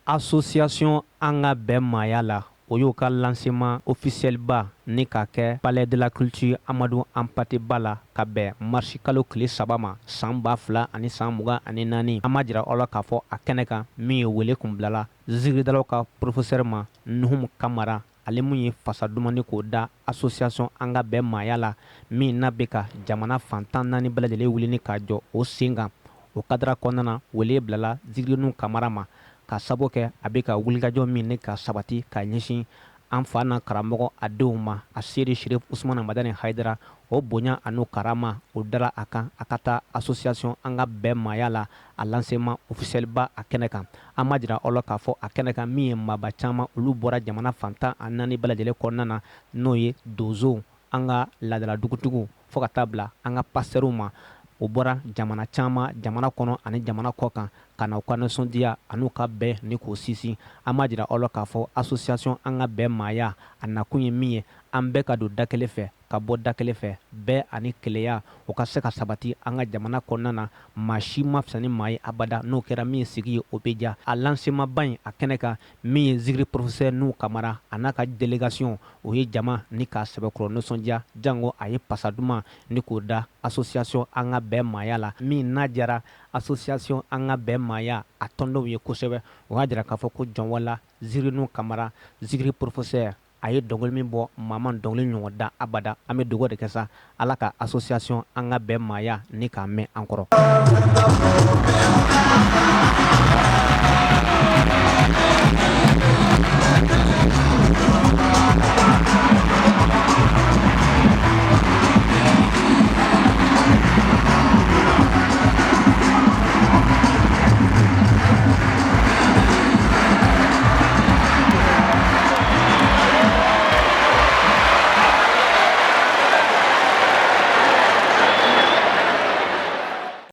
association an ka bɛn maaya la o y'o ka lancement officiel ba ni ka kɛ palais de la culture Amadou Hampâté Bâ la ka bɛn mars kalo tile 3 ma san 2024 an ma jira aw la k'a fɔ a kɛnɛ kan min ye wele kun bilala ziiridalaw ka professeur ma Nuhum Kamara ale mun ye fasa dumani k'o da association an ka bɛn maaya la min n'a bɛ ka jamana fantan 4 bɛɛ lajɛlen wulini ka jɔ o sen kan o kadira kɔnɔna na wele bilala Ziiririnu Kamara ma ka sabu kɛ a bɛ ka wulikajɔ min ni ka sabati ka ɲɛsin an fa na karamɔgɔ a denw ma a seri Sherif Usmana Madani Hayidara o bonya anu karama o dara a kan a ka taa association an ka bɛn maaya la a lancement officiel ba a kɛnɛ kan an ma jira aw la k'a fɔ a kɛnɛ kan min ye maaba caman olu bɔra jamana fantan a 4 bɛɛ lajɛlen kɔnɔna na n'o ye donsow an ka laadala dugutigiw fɔ ka taa bila an ka pasitɛriw ma o bɔra jamana caman jamana kɔnɔ ani jamana kɔ kan ka na u ka nisɔndiya an'u ka bɛn ni k'o sinsin an ma jira aw la k'a fɔ association an ka bɛn maaya a nakun ye min ye an bɛɛ ka don da kelen fɛ ka bɔ da kelen fɛ bɛɛ ani keleya o ka se ka sabati an ka jamana kɔnɔna na maa si ma fisa ni maa ye abada n'o kɛra min sigi ye o bɛ diya a lancement ba in a kɛnɛ kan min ye ziiri professeur Nuhum Kamara a n'a ka délégation o ye jama ni k'a sɛbɛkɔrɔ nisɔndiya jango a ye pasa duman ni k'o da association an ka bɛn maaya la min n'a jara association an ka bɛn maaya a tɔndenw ye kosɛbɛ o y'a jira k'a fɔ ko jɔn wala Ziiririnu Kamara ziiri professeur a ye dɔnkili min bɔ maa ma dɔnkili ɲɔgɔn da abada an bɛ dugawu de kɛ sa ala ka association an ka bɛn maaya ni k'a mɛn an kɔrɔ